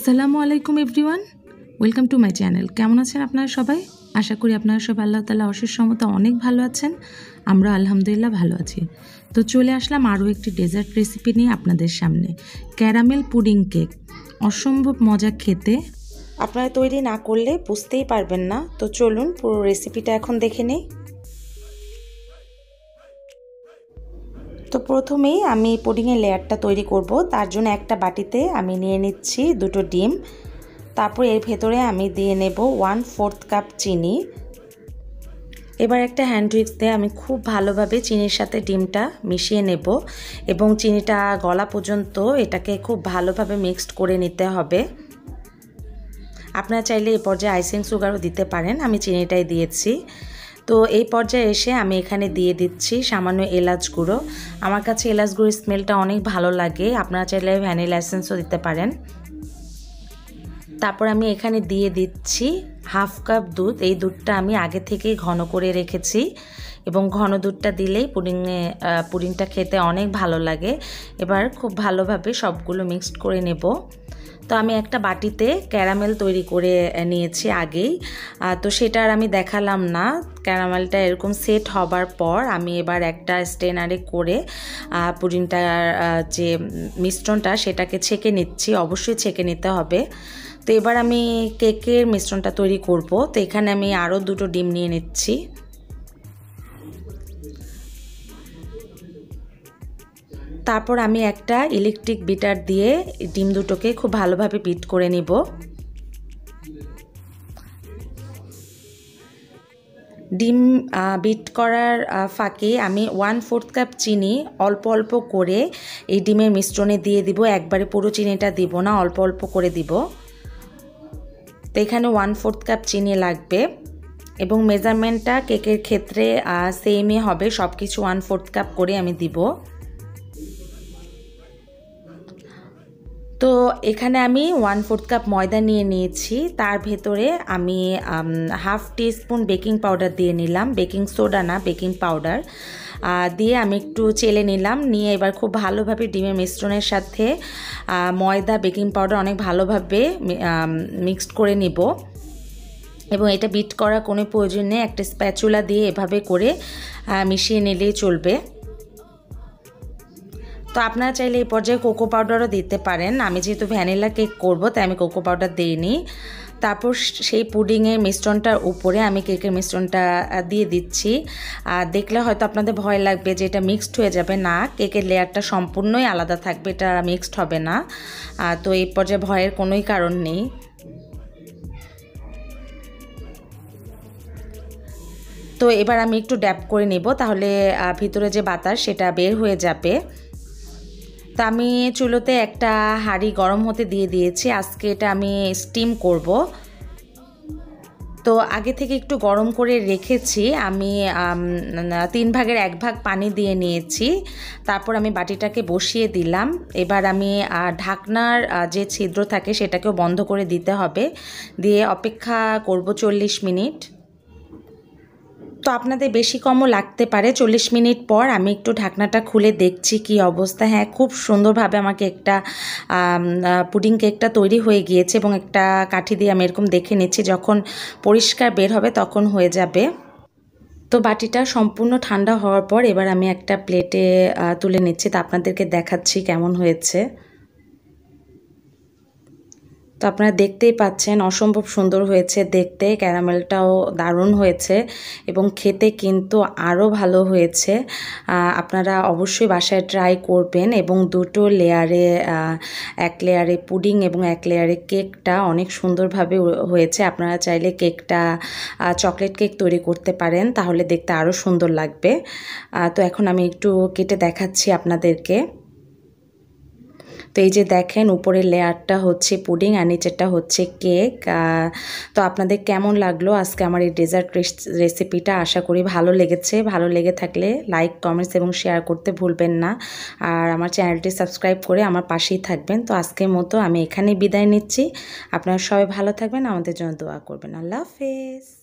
আসসালামুআলাইকুম everyone, welcome to my channel. কেমন আছেন আপনারা সবাই? আশা করি আপনারা সব আল্লাহ তাআলা অশেষ রহমতে অনেক ভালো আছেন। আমরা আলহামদুলিল্লাহ ভালো আছি। তো চলে আসলাম আরও একটি ডেজার্ট রেসিপি নিয়ে আপনাদের সামনে, ক্যারামেল পুডিং কেক। অসম্ভব মজা খেতে, আপনারা তৈরি না করলে বুঝতেই পারবেন না। তো চলুন পুরো রেসিপিটা এখন দেখে নিই। তো প্রথমেই আমি পুডিংয়ের লেয়ারটা তৈরি করব। তার জন্য একটা বাটিতে আমি নিয়ে নিচ্ছি 2টো ডিম। তারপর এর ভেতরে আমি দিয়ে নেব 1/4 কাপ চিনি। এবার একটা হ্যান্ড উইক্স দিয়ে আমি খুব ভালোভাবে চিনির সাথে ডিমটা মিশিয়ে নেব এবং চিনিটা গলা পর্যন্ত এটাকে খুব ভালোভাবে মিক্সড করে নিতে হবে। আপনারা চাইলে এই পর্যায়ে আইসিং সুগারও দিতে পারেন, আমি চিনিটাই দিয়েছি। তো এই পর্যায়ে এসে আমি এখানে দিয়ে দিচ্ছি সামান্য এলাচ গুঁড়ো। আমার কাছে এলাচ গুঁড়োর স্মেলটা অনেক ভালো লাগে, আপনারা চাইলে ভ্যানিলা এসেন্সও দিতে পারেন। তারপর আমি এখানে দিয়ে দিচ্ছি 1/2 কাপ দুধ। এই দুধটা আমি আগে থেকেই ঘন করে রেখেছি এবং ঘন দুধটা দিলেই পুডিংটা খেতে অনেক ভালো লাগে। এবার খুব ভালোভাবে সবগুলো মিক্সড করে নেব। তো আমি একটা বাটিতে ক্যারামেল তৈরি করে নিয়েছি আগেই, তো সেটা আর আমি দেখালাম না। ক্যারামেলটা এরকম সেট হবার পর আমি এবার একটা স্ট্রেনারে করে পুডিংটার যে মিশ্রণটা সেটাকে ছেঁকে নিচ্ছি। অবশ্যই ছেঁকে নিতে হবে। তো এবার আমি কেকের মিশ্রণটা তৈরি করব। তো এখানে আমি আরও 2টো ডিম নিয়ে নিচ্ছি। তারপর আমি একটা ইলেকট্রিক বিটার দিয়ে ডিম দুটোকে খুব ভালোভাবে বিট করে নিব। ডিম বিট করার ফাঁকে আমি 1/4 কাপ চিনি অল্প অল্প করে এই ডিমের মিশ্রণে দিয়ে দিব। একবারে পুরো চিনিটা দিব না, অল্প অল্প করে দিব। তো এখানে 1/4 কাপ চিনি লাগবে এবং মেজারমেন্টটা কেকের ক্ষেত্রে সেমই হবে, সব কিছু 1/4 কাপ করে আমি দিব। তো এখানে আমি 1/4 কাপ ময়দা নিয়ে নিয়েছি। তার ভেতরে আমি 1/2 টিস্পুন বেকিং পাউডার দিয়ে নিলাম, বেকিং সোডা না, বেকিং পাউডার দিয়ে আমি একটু চেলে নিলাম। নিয়ে এবার খুব ভালোভাবে ডিমের মিশ্রণের সাথে ময়দা বেকিং পাউডার অনেক ভালোভাবে মিক্সড করে নিব এবং এটা বিট করার কোনো প্রয়োজন নেই। একটা স্প্যাচুলা দিয়ে এভাবে করে মিশিয়ে নিলেই চলবে। তো আপনারা চাইলে এই পর্যায়ে কোকো পাউডারও দিতে পারেন। আমি যেহেতু ভ্যানিলা কেক করব তাই আমি কোকো পাউডার দিইনি। তারপর সেই পুডিংয়ের মিশ্রণটার উপরে আমি কেকের মিশ্রণটা দিয়ে দিচ্ছি। দেখলে হয়তো আপনাদের ভয় লাগবে যে এটা মিক্সড হয়ে যাবে। না, কেকের লেয়ারটা সম্পূর্ণই আলাদা থাকবে, এটা মিক্সড হবে না। তো এই পর্যায়ে ভয়ের কোনোই কারণ নেই। তো এবার আমি একটু ড্যাপ করে নেব, তাহলে ভিতরে যে বাতাস সেটা বের হয়ে যাবে। তো আমি চুলোতে একটা হাঁড়ি গরম হতে দিয়ে দিয়েছি। আজকে এটা আমি স্টিম করব। তো আগে থেকে একটু গরম করে রেখেছি। আমি 3 ভাগের 1 ভাগ পানি দিয়ে নিয়েছি। তারপর আমি বাটিটাকে বসিয়ে দিলাম। এবার আমি ঢাকনার যে ছিদ্র থাকে সেটাকেও বন্ধ করে দিতে হবে, দিয়ে অপেক্ষা করব 40 মিনিট। তো আপনাদের বেশি কমও লাগতে পারে। 40 মিনিট পর আমি একটু ঢাকনাটা খুলে দেখছি কি অবস্থা। হ্যাঁ, খুব সুন্দরভাবে আমার কেকটা পুডিং কেকটা তৈরি হয়ে গিয়েছে এবং একটা কাঠি দিয়ে আমি এরকম দেখে নিচ্ছি, যখন পরিষ্কার বের হবে তখন হয়ে যাবে। তো বাটিটা সম্পূর্ণ ঠান্ডা হওয়ার পর এবার আমি একটা প্লেটে তুলে নিচ্ছি। তো আপনাদেরকে দেখাচ্ছি কেমন হয়েছে। তো আপনারা দেখতেই পাচ্ছেন অসম্ভব সুন্দর হয়েছে দেখতে, ক্যারামেলটাও দারুণ হয়েছে এবং খেতে কিন্তু আরও ভালো হয়েছে। আপনারা অবশ্যই বাসায় ট্রাই করবেন এবং 2টো লেয়ারে, 1 লেয়ারে পুডিং এবং 1 লেয়ারে কেকটা অনেক সুন্দরভাবে হয়েছে। আপনারা চাইলে কেকটা চকলেট কেক তৈরি করতে পারেন, তাহলে দেখতে আরও সুন্দর লাগবে। তো এখন আমি একটু কেটে দেখাচ্ছি আপনাদেরকে। তো এই যে দেখেন, উপরের লেয়ারটা হচ্ছে পুডিং আর নিচেরটা হচ্ছে কেক। তো আপনাদের কেমন লাগলো আজকে আমার এই ডেজার্ট রেসিপিটা? আশা করি ভালো লেগেছে। ভালো লেগে থাকলে লাইক, কমেন্টস এবং শেয়ার করতে ভুলবেন না। আর আমার চ্যানেলটি সাবস্ক্রাইব করে আমার পাশেই থাকবেন। তো আজকের মতো আমি এখানেই বিদায় নিচ্ছি। আপনারা সবাই ভালো থাকবেন, আমাদের জন্য দোয়া করবেন। আল্লাহ হাফেজ।